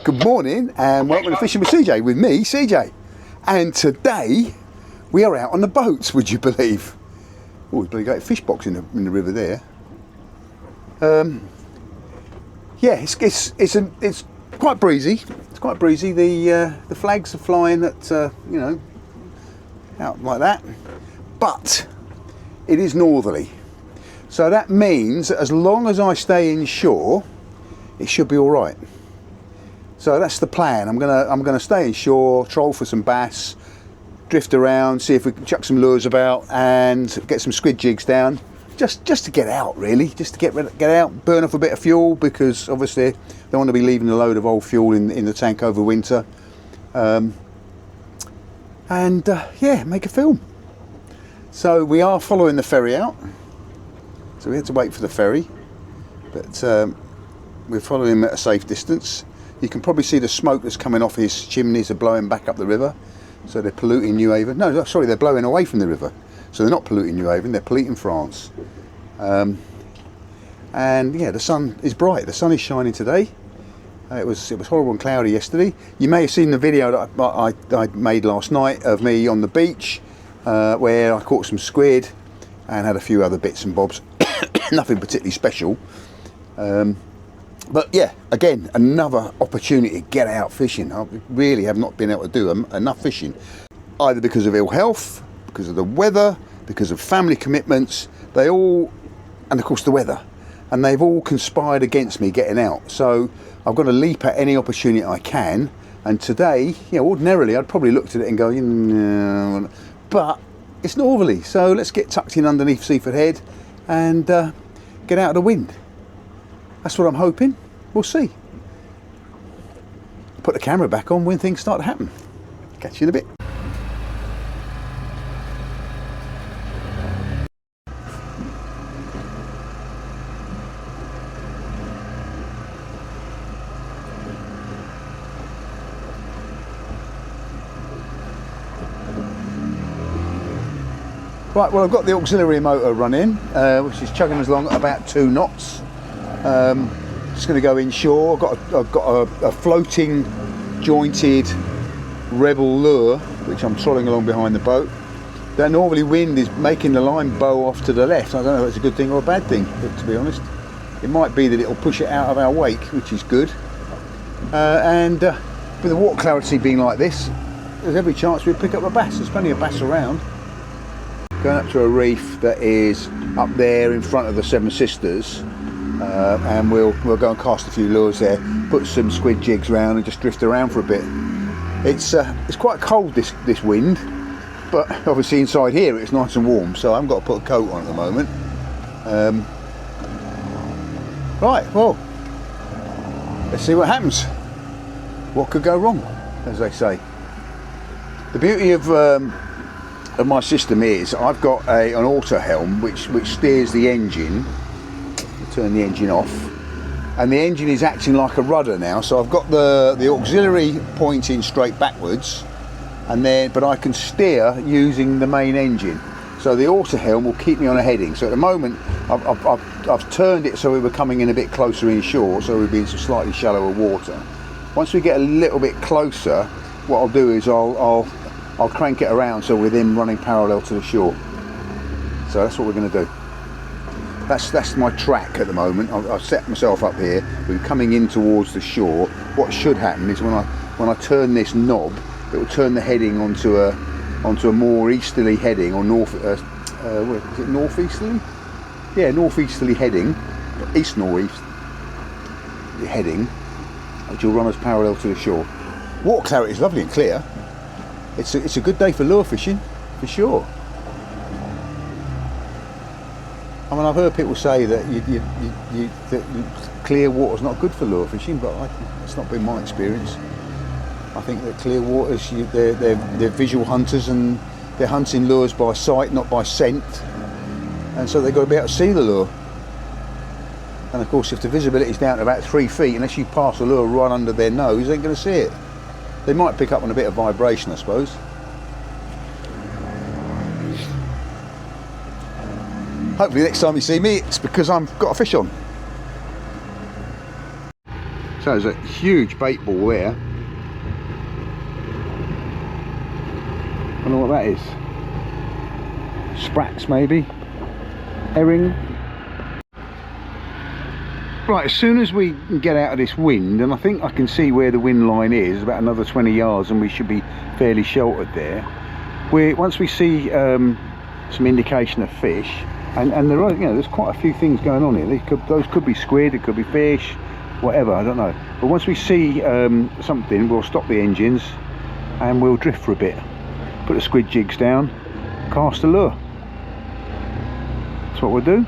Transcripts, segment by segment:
Good morning and welcome to Fishing with CJ, with me, CJ. And today we are out on the boats, would you believe? Oh, we've got a fish box in the river there. Yeah, it's quite breezy. It's quite breezy. The flags are flying at you know, out like that, but it is northerly. So that means that as long as I stay inshore, it should be all right. So that's the plan. I'm gonna stay inshore, troll for some bass, drift around, see if we can chuck some lures about and get some squid jigs down. Just to get out, really. Just to get out, burn off a bit of fuel, because obviously don't want to be leaving a load of old fuel in the tank over winter. Yeah, make a film. So we are following the ferry out. So we had to wait for the ferry, but we're following him at a safe distance. You can probably see the smoke that's coming off his chimneys are blowing back up the river. So they're polluting New Haven. No, sorry, they're blowing away from the river. So they're not polluting New Haven, they're polluting France. And yeah, the sun is bright. The sun is shining today. It was horrible and cloudy yesterday. You may have seen the video that I made last night of me on the beach, where I caught some squid and had a few other bits and bobs. Nothing particularly special. But yeah, again, another opportunity to get out fishing. I really have not been able to do enough fishing, either because of ill health, because of the weather, because of family commitments. They all, and of course the weather, and they've all conspired against me getting out. So I've got to leap at any opportunity I can. And today, you know, ordinarily I'd probably looked at it and go, no, but it's northerly, so let's get tucked in underneath Seaford Head and get out of the wind. That's what I'm hoping. We'll see. Put the camera back on when things start to happen. Catch you in a bit. Right, well, I've got the auxiliary motor running, which is chugging us along at about 2 knots. Just going to go inshore. I've got a floating, jointed Rebel lure, which I'm trolling along behind the boat. That northerly wind is making the line bow off to the left. I don't know if it's a good thing or a bad thing, but to be honest, it might be that it'll push it out of our wake, which is good. And with the water clarity being like this, there's every chance we'll pick up a bass. There's plenty of bass around. Going up to a reef that is up there in front of the Seven Sisters, and we'll go and cast a few lures there, put some squid jigs around and just drift around for a bit. It's quite cold, this wind, but obviously inside here it's nice and warm, so I haven't got to put a coat on at the moment. Right, well, let's see what happens. What could go wrong, as they say. The beauty of my system is I've got an auto helm which steers the engine. Turn the engine off, and the engine is acting like a rudder now. So I've got the auxiliary pointing straight backwards, and then but I can steer using the main engine. So the auto helm will keep me on a heading. So at the moment I've turned it so we were coming in a bit closer inshore, so we'll be in some slightly shallower water. Once we get a little bit closer, what I'll do is I'll crank it around so we're then running parallel to the shore. So that's what we're going to do. That's my track at the moment. I've set myself up here. We're coming in towards the shore. What should happen is when I turn this knob, it will turn the heading onto a more easterly heading, or is it northeasterly? Yeah, northeasterly heading, east northeast heading, which will run us parallel to the shore. Water clarity is lovely and clear. It's a good day for lure fishing, for sure. I mean, I've heard people say that that clear water's not good for lure fishing, but it's not been my experience. I think that clear waters, they're visual hunters, and they're hunting lures by sight, not by scent, and so they've got to be able to see the lure. And of course, if the visibility is down to about 3 feet, unless you pass a lure right under their nose, they ain't going to see it. They might pick up on a bit of vibration, I suppose. Hopefully next time you see me, it's because I've got a fish on. So there's a huge bait ball there. I don't know what that is. Sprats maybe. Herring. Right, as soon as we get out of this wind, and I think I can see where the wind line is, about another 20 yards, and we should be fairly sheltered there. Once we see some indication of fish, and there are, you know, there's quite a few things going on here. Those could be squid, it could be fish, whatever, I don't know. But once we see something, we'll stop the engines and we'll drift for a bit. Put the squid jigs down, cast the lure. That's what we'll do.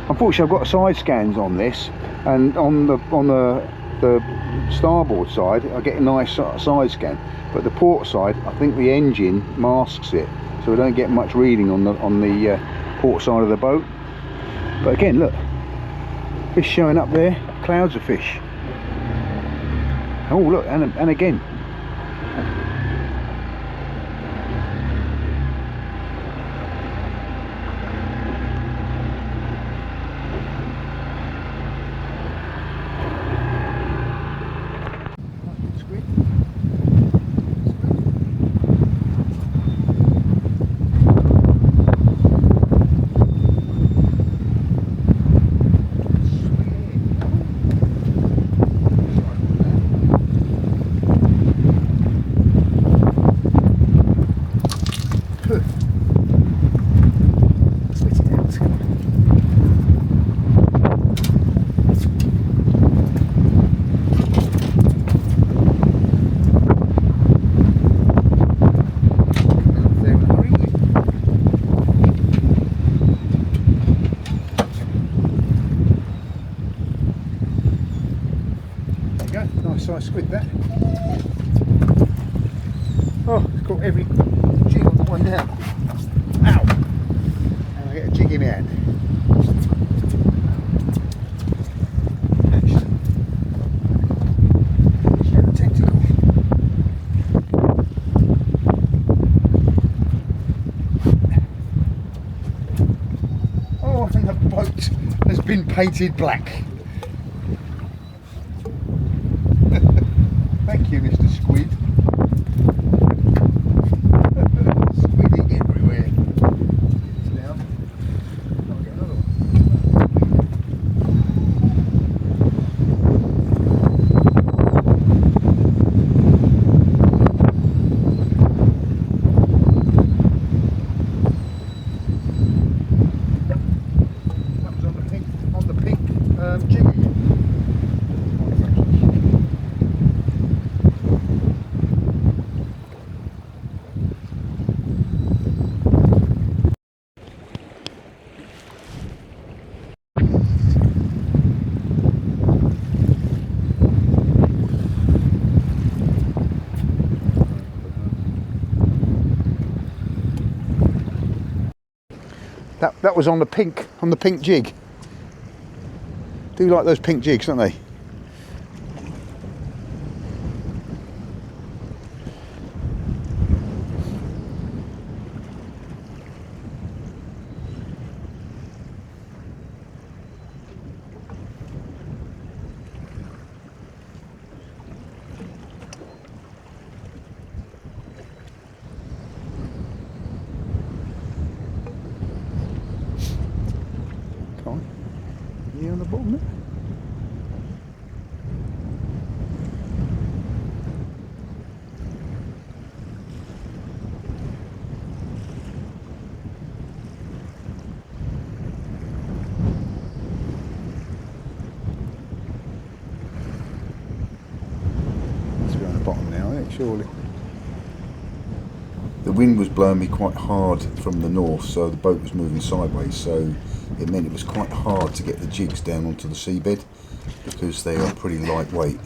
Unfortunately, I've got side scans on this, and on the starboard side I get a nice side scan, but the port side I think the engine masks it, so we don't get much reading on the port side of the boat. But again, look, fish showing up there, clouds of fish. Oh look, and again. Nice squid that. Oh, it's caught every jig on the one down. Ow! And I get a jig in my hand. Tentacle. Oh, and the boat has been painted black. Thank you, Mr. Squid. Squidding everywhere. It's down. I'll get another one. That was on the pink jig. That was on the pink jig. Do like those pink jigs, don't they? Yeah, on the bottom there. It's on the bottom now, isn't it, surely? The wind was blowing me quite hard from the north, so the boat was moving sideways, so it meant it was quite hard to get the jigs down onto the seabed because they are pretty lightweight.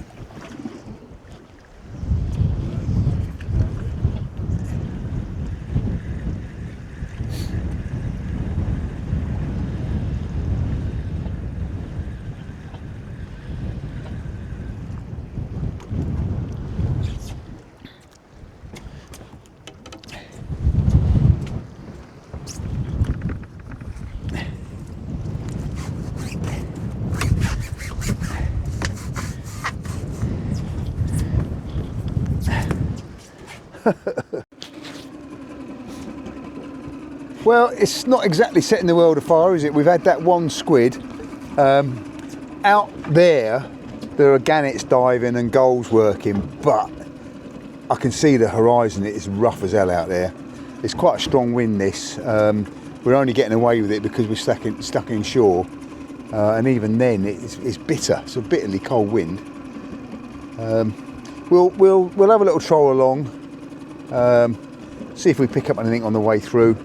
Well, it's not exactly setting the world afire, is it? We've had that one squid. Out there are gannets diving and gulls working, but I can see the horizon. It is rough as hell out there. It's quite a strong wind, this. We're only getting away with it because we're stuck inshore, and even then it's bitter. It's a bitterly cold wind. We'll have a little troll along, see if we pick up anything on the way through,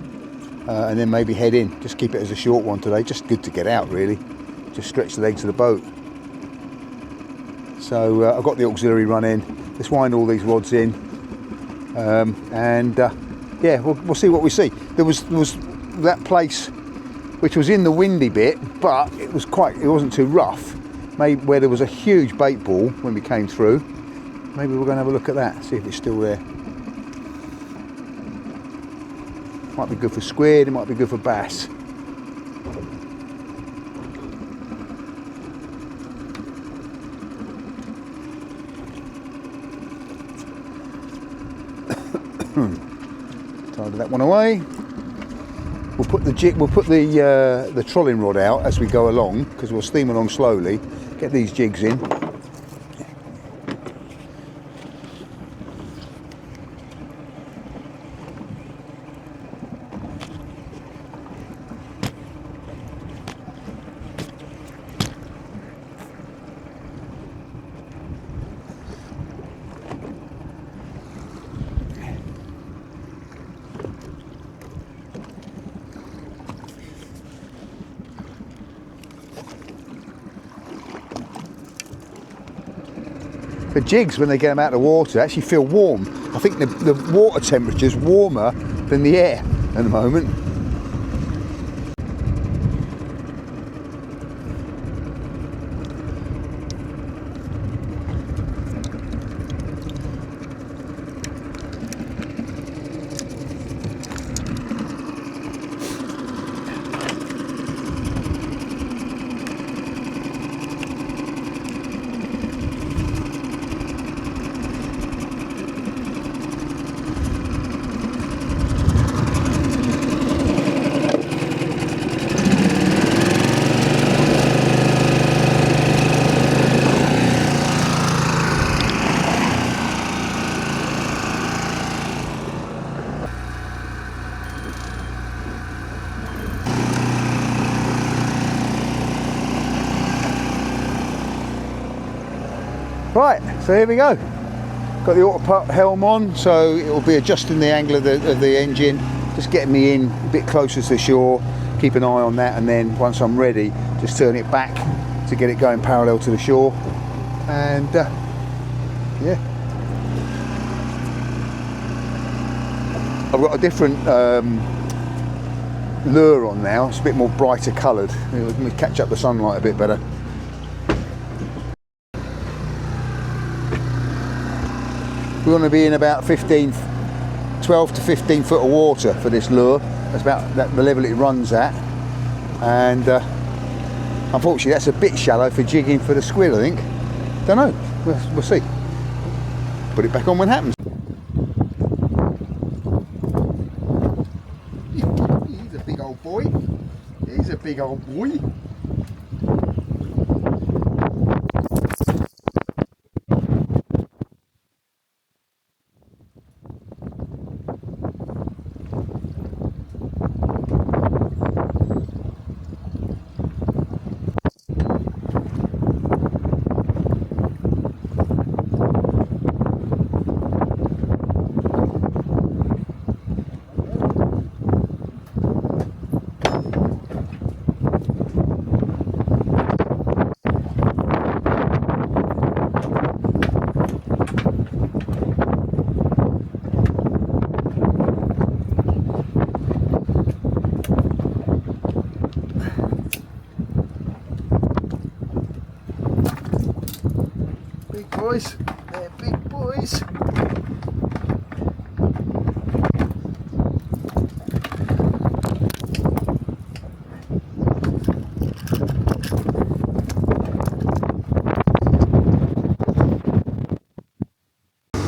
and then maybe head in. Just keep it as a short one today. Just good to get out, really. Just stretch the legs of the boat. So I've got the auxiliary run in. Let's wind all these rods in, and yeah, we'll see what we see. There was that place which was in the windy bit, but it wasn't too rough. Maybe where there was a huge bait ball when we came through. Maybe we're going to have a look at that, see if it's still there. Might be good for squid, it might be good for bass. Tidy that one away. We'll put the trolling rod out as we go along, because we'll steam along slowly. Get these jigs in. The jigs, when they get them out of the water, actually feel warm. I think the water temperature is warmer than the air at the moment. Right, so here we go. Got the auto helm on, so it will be adjusting the angle of the engine, just getting me in a bit closer to the shore, keep an eye on that, and then once I'm ready, just turn it back to get it going parallel to the shore. And yeah, I've got a different lure on now. It's a bit more brighter coloured. Let me catch up the sunlight a bit better. We're going to be in about 12 to 15 foot of water for this lure. That's about the level it runs at, and unfortunately that's a bit shallow for jigging for the squid, I think. Don't know, we'll see. Put it back on when it happens. He's a big old boy. He's a big old boy. Big boys, they're big boys.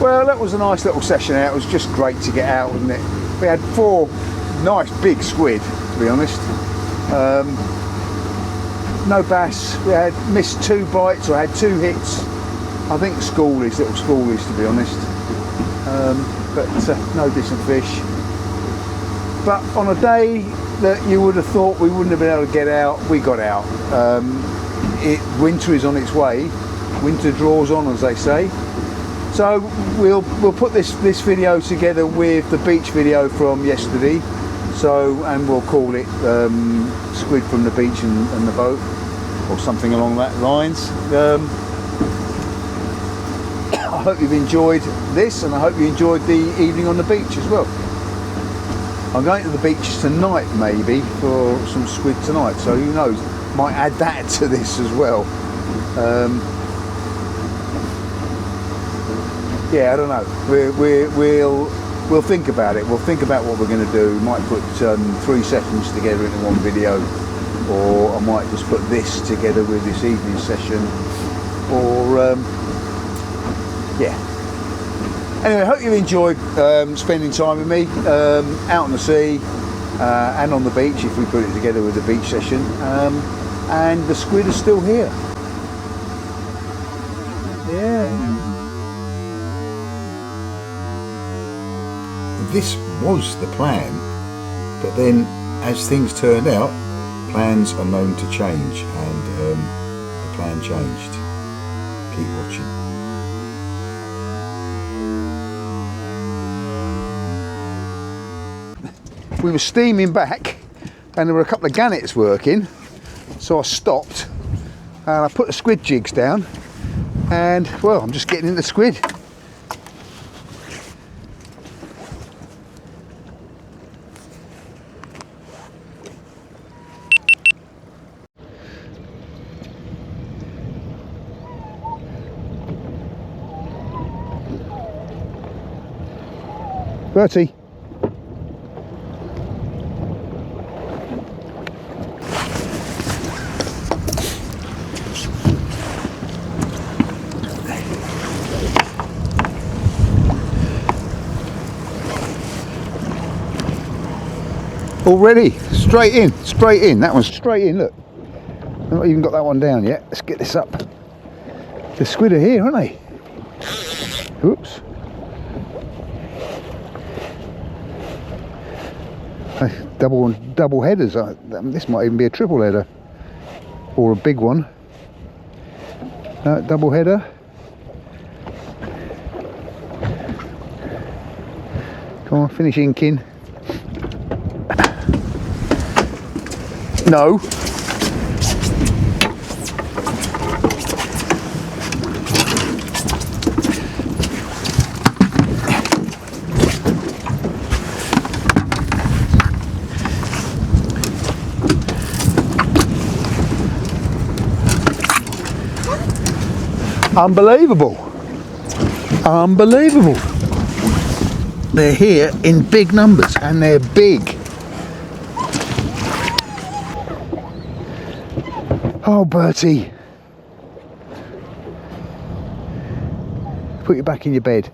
Well, that was a nice little session out. It was just great to get out, wasn't it? We had 4 nice big squid, to be honest. No bass. We had missed 2 bites, or had 2 hits. I think schoolies, little schoolies, to be honest. But no decent fish. But on a day that you would have thought we wouldn't have been able to get out, we got out. Winter is on its way. Winter draws on, as they say. So we'll put this video together with the beach video from yesterday. So, and we'll call it Squid from the Beach and the Boat, or something along that lines. I hope you've enjoyed this, and I hope you enjoyed the evening on the beach as well. I'm going to the beach tonight, maybe, for some squid tonight, so who knows, might add that to this as well. Yeah, I don't know. We'll think about it. We'll think about what we're going to do. We might put 3 sessions together into one video, or I might just put this together with this evening session, or yeah. Anyway, I hope you enjoyed spending time with me out on the sea and on the beach, if we put it together with the beach session. And the squid is still here. Yeah. This was the plan, but then as things turned out, plans are known to change, and the plan changed. Keep watching. We were steaming back and there were a couple of gannets working, so I stopped and I put the squid jigs down, and well, I'm just getting into squid. Bertie. Already, straight in, that one's straight in, look. I've not even got that one down yet. Let's get this up. The squid are here, aren't they? Oops. Double headers. This might even be a triple header, or a big one. Double header. Come on, finish inking. No. Unbelievable. Unbelievable. They're here in big numbers, and they're big. Oh, Bertie. Put you back in your bed.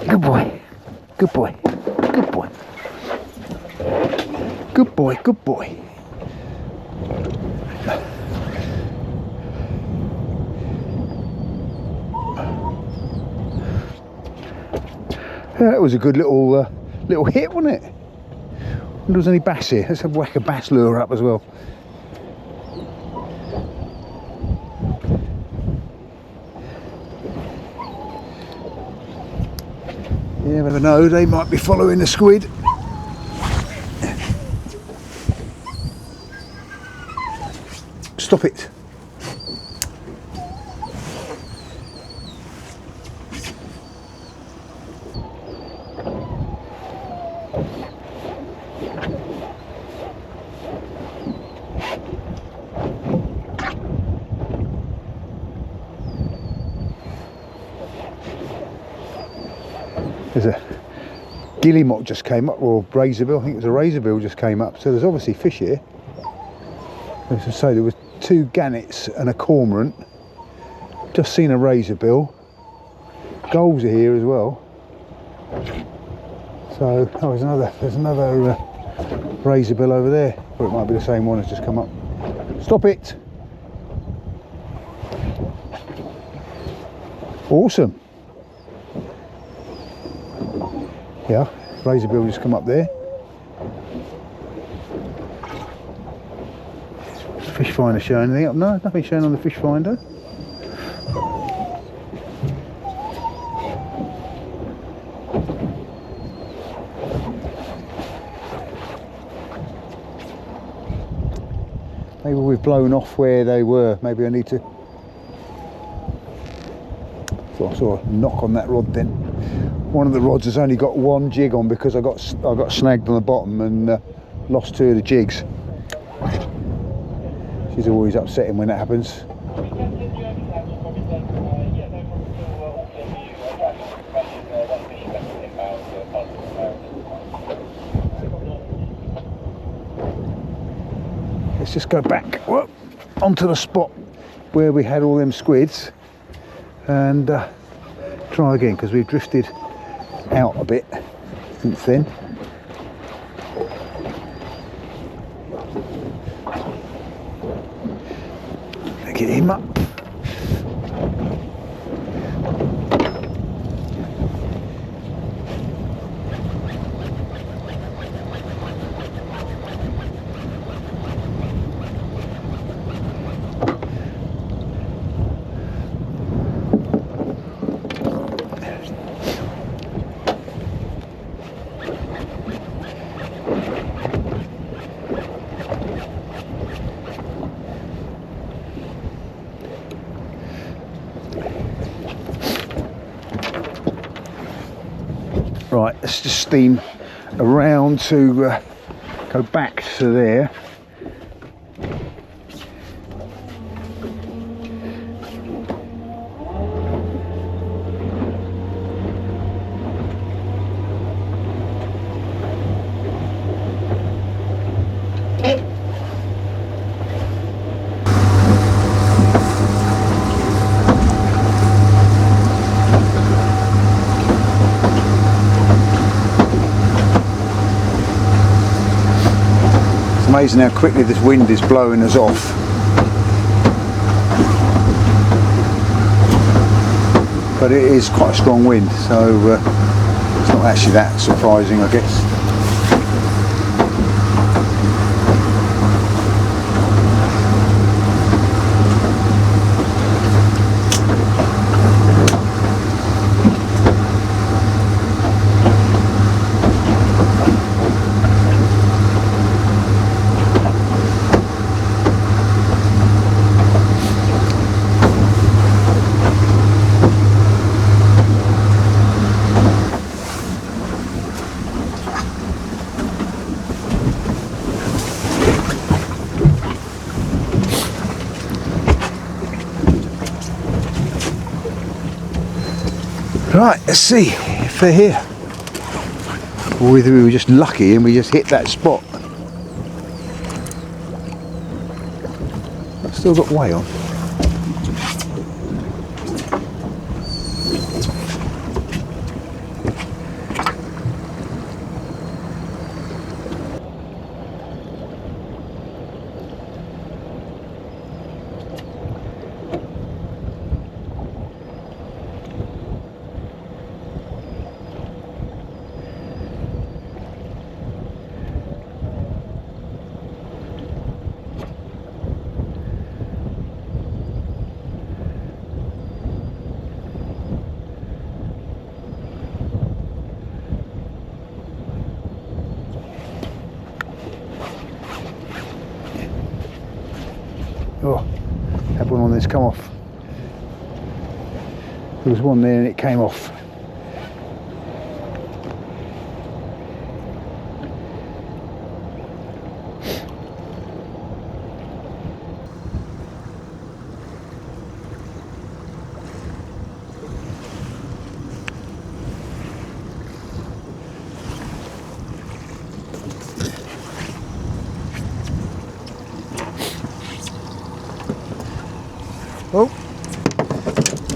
Good boy, good boy, good boy, good boy, good boy. That was a good little hit, wasn't it? I wonder if there's any bass here. Let's have whack a bass lure up as well. You never know, they might be following the squid. Stop it. There's a guillemot just came up, or razorbill. I think it was a razorbill just came up. So there's obviously fish here. As I say, there was 2 gannets and a cormorant. Just seen a razorbill. Gulls are here as well. So there's another razorbill over there, or it might be the same one that's just come up. Stop it! Awesome. Yeah, razorbill just come up there. Fish finder showing anything up? No, nothing showing on the fish finder. Maybe we've blown off where they were. Maybe I need to. So I saw a knock on that rod then. One of the rods has only got 1 jig on because I got snagged on the bottom and lost 2 of the jigs. She's always upsetting when that happens. Let's just go back onto the spot where we had all them squids and try again, because we've drifted out a bit since then. Get him up. Right, let's just steam around to go back to there. Amazing how quickly this wind is blowing us off. But it is quite a strong wind, so it's not actually that surprising, I guess. Right, let's see if they're here, or whether we were just lucky and we just hit that spot. I've still got way on. Oh, had one on this come off. There was one there and it came off.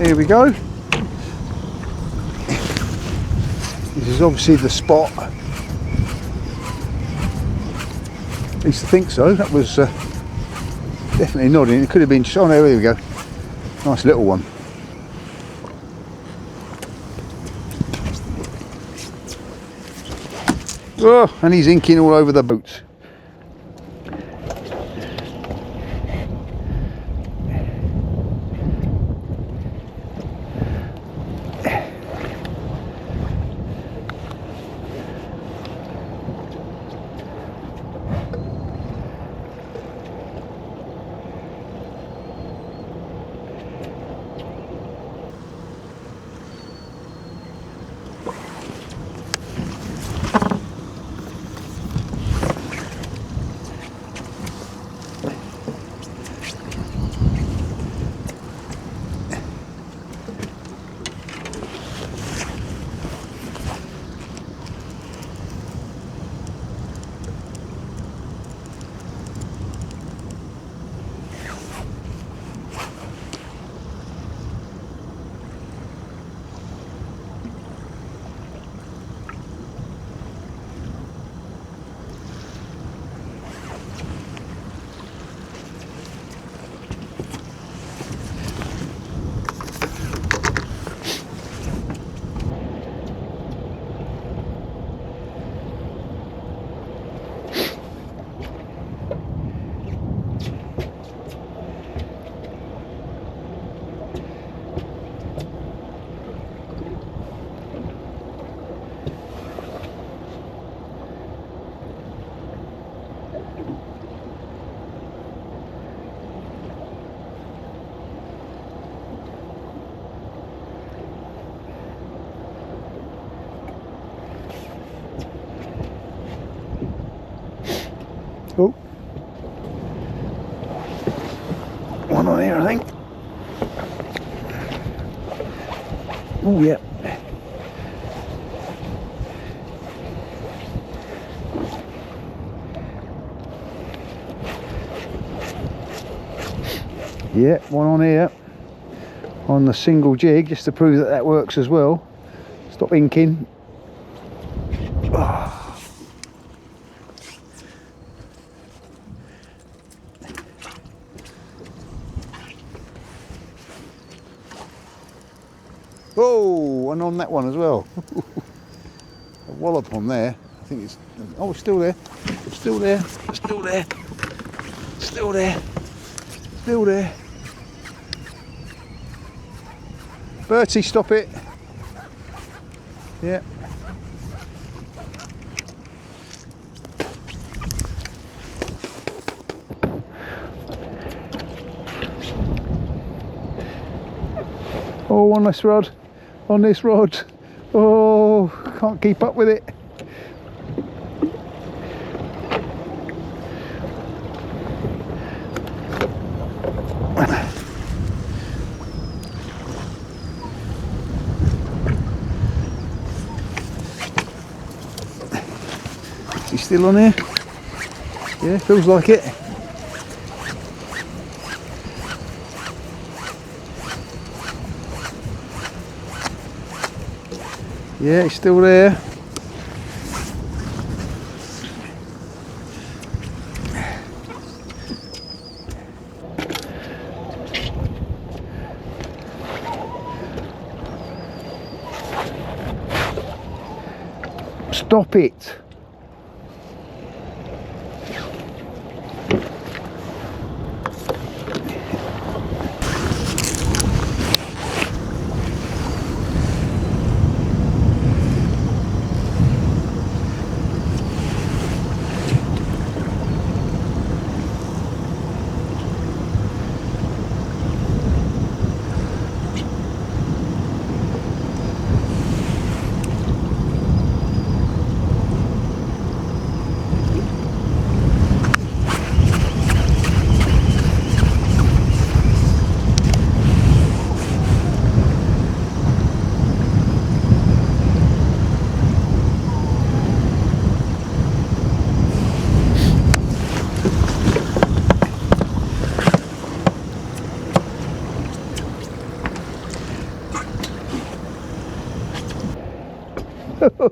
Here we go. This is obviously the spot. At least I think so. That was definitely nodding. It could have been. Oh no, there we go. Nice little one. Oh, and he's inking all over the boat. Oh, one on here, I think. Oh, yeah. Yeah, one on here on the single jig, just to prove that that works as well. Stop inking. Oh, and on that one as well. A wallop on there. I think it's. Oh, it's still there. It's still there. It's still there. Still there. Still there. Bertie, stop it. Yeah. Oh, on this rod. On this rod. Oh, can't keep up with it. Is he still on here? Yeah, feels like it. Yeah, he's still there. Stop it.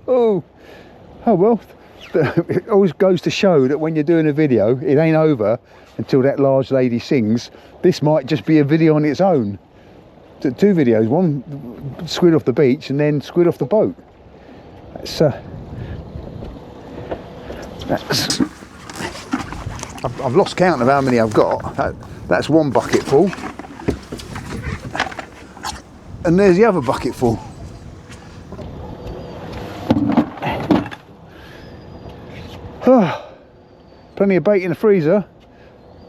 Oh well, it always goes to show that when you're doing a video, it ain't over until that large lady sings. This might just be a video on its own. Two videos, one squid off the beach and then squid off the boat. That's I've lost count of how many I've got. That's one bucket full, and there's the other bucket full. Plenty of bait in the freezer.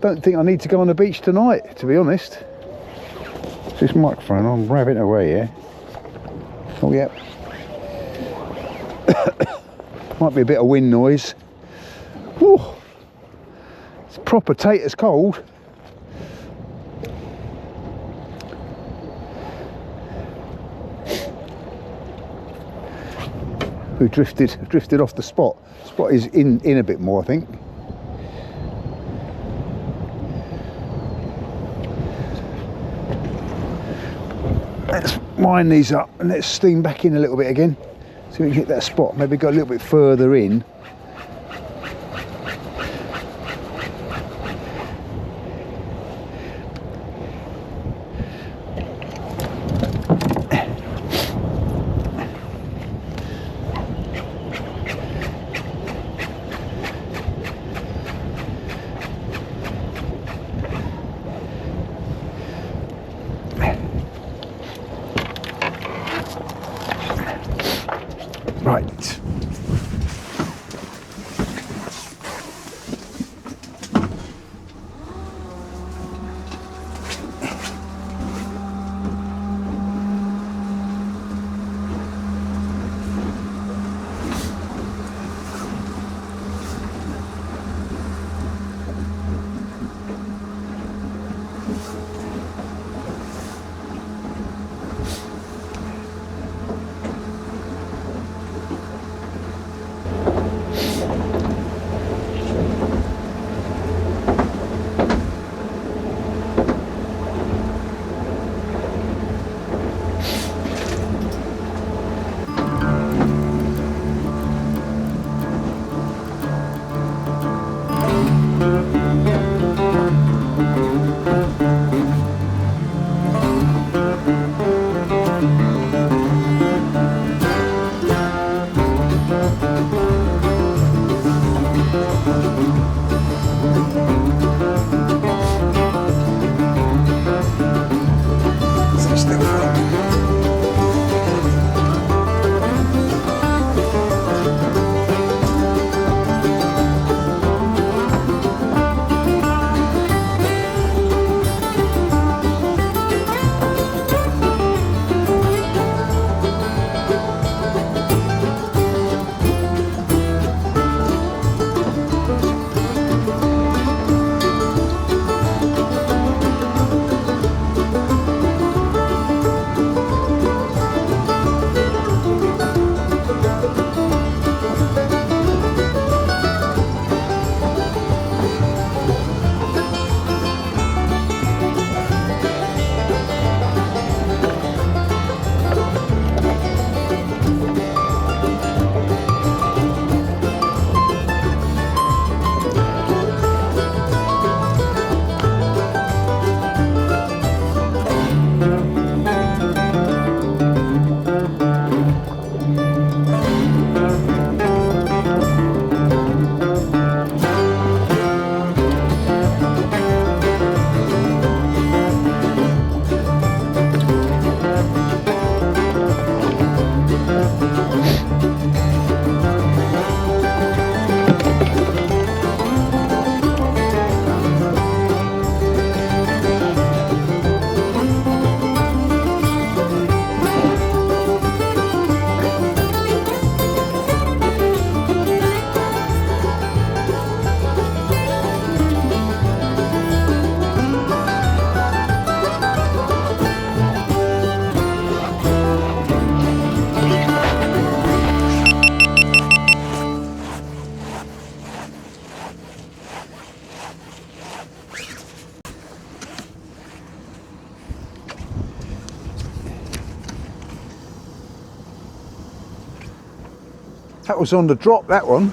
Don't think I need to go on the beach tonight, to be honest. This microphone, I'm rabbing away here. Oh yeah. Might be a bit of wind noise. Whew. It's proper taters cold. We drifted off the spot. Spot is in a bit more, I think. Let's wind these up and let's steam back in a little bit again, so we can hit that spot. Maybe go a little bit further in. Right. That was on the drop, that one.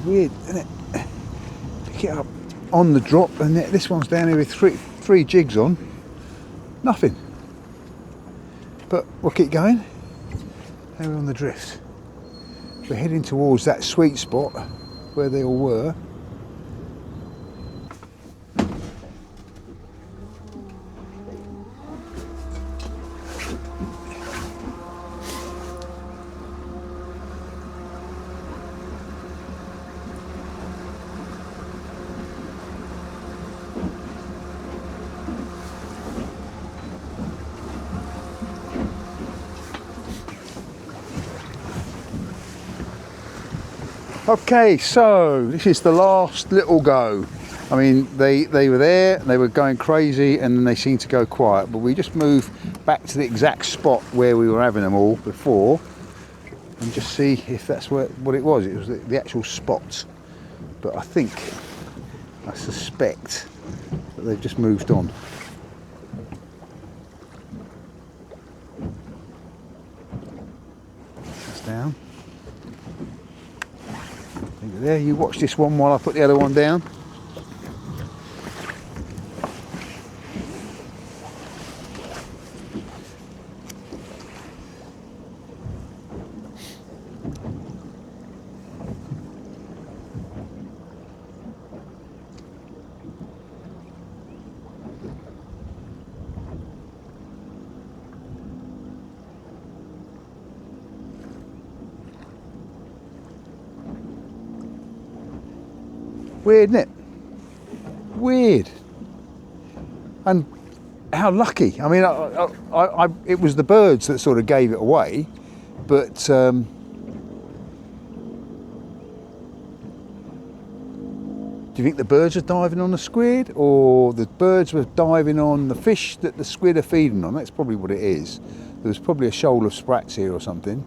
Weird, isn't it? Pick it up on the drop, and this one's down here with three jigs on. Nothing. But we'll keep going. Now we're on the drift. We're heading towards that sweet spot where they all were. Okay, so this is the last little go. I mean, they were there, they were going crazy, and then they seemed to go quiet. But we just moved back to the exact spot where we were having them all before, and just see if that's what it was. It was the actual spot. But I suspect that they've just moved on. That's down. There, you watch this one while I put the other one down. Weird, isn't it? Weird. And how lucky. I mean, it was the birds that sort of gave it away, but do you think the birds are diving on the squid, or the birds were diving on the fish that the squid are feeding on? That's probably what it is. There was probably a shoal of sprats here or something,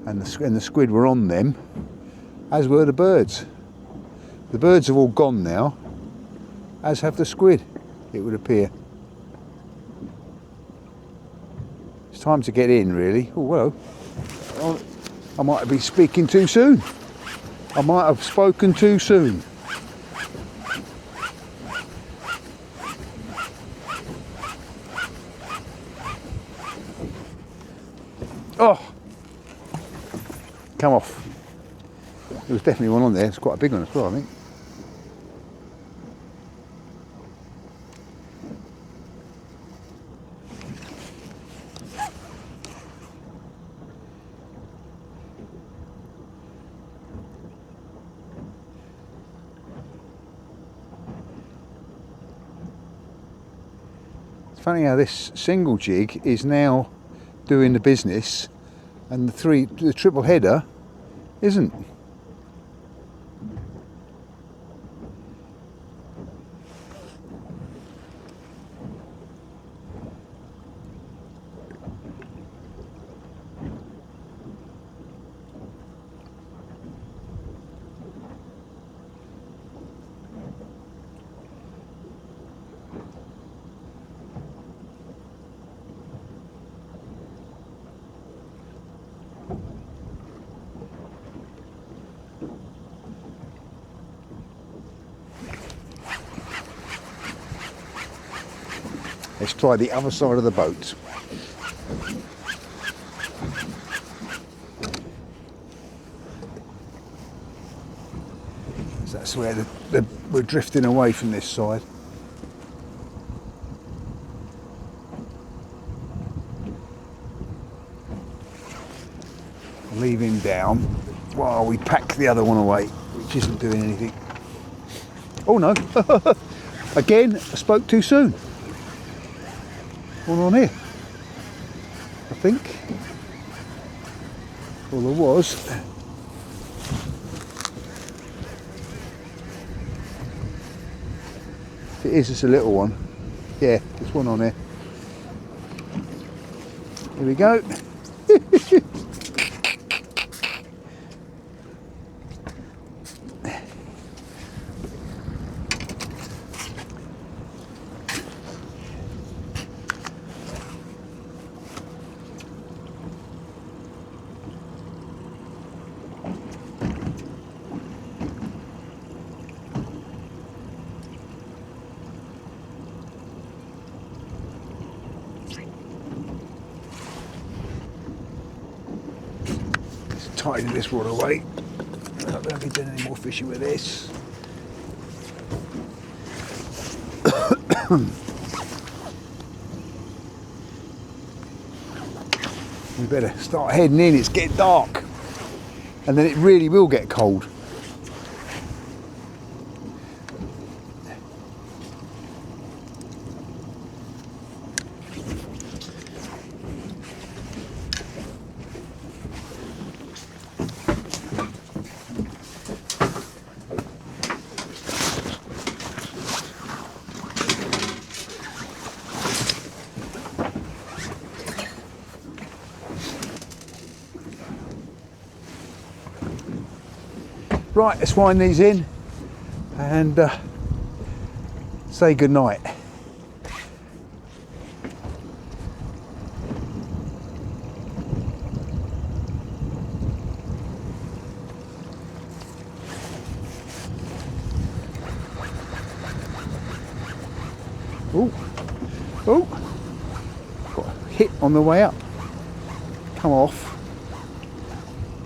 and the squid were on them, as were the birds. The birds have all gone now, as have the squid, it would appear. It's time to get in, really. Oh, hello. Oh, I might have been speaking too soon. I might have spoken too soon. Oh! Come off. There was definitely one on there. It's quite a big one as well, I think. It's funny how this single jig is now doing the business, and the triple header isn't. Let's try the other side of the boat. So that's where we're drifting away from this side. Leave him down while we pack the other one away, which isn't doing anything. Oh no! Again, I spoke too soon. One on here, I think. Well, there was. If it is, it's a little one. Yeah, there's one on there. Here we go. Tighten this rod away. I'm not going to be doing any more fishing with this. We better start heading in, it's getting dark. And then it really will get cold. Right, let's wind these in and say goodnight. Oh, got a hit on the way up. Come off,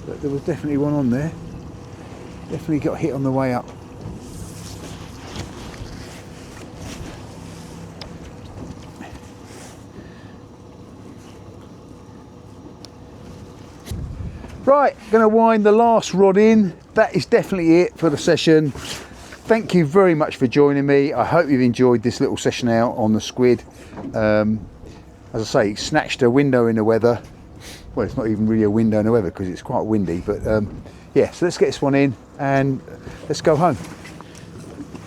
but there was definitely one on there. Definitely got hit on the way up. Right, going to wind the last rod in. That is definitely it for the session. Thank you very much for joining me. I hope you've enjoyed this little session out on the squid. As I say, snatched a window in the weather. Well, it's not even really a window in the weather because it's quite windy, but yeah, so let's get this one in and let's go home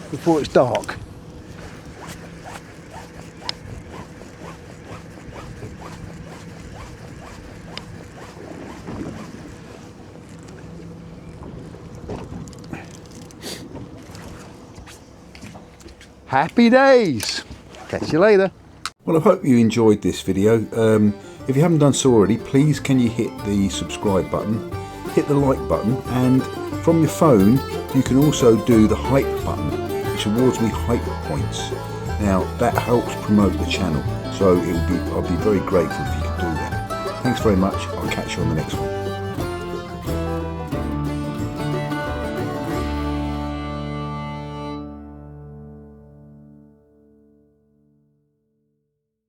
before it's dark. Happy days! Catch you later. Well, I hope you enjoyed this video. If you haven't done so already, please can you hit the subscribe button, hit the like button, and from your phone you can also do the hype button, which awards me hype points. Now that helps promote the channel, so I'll be very grateful if you could do that. Thanks very much. I'll catch you on the next one.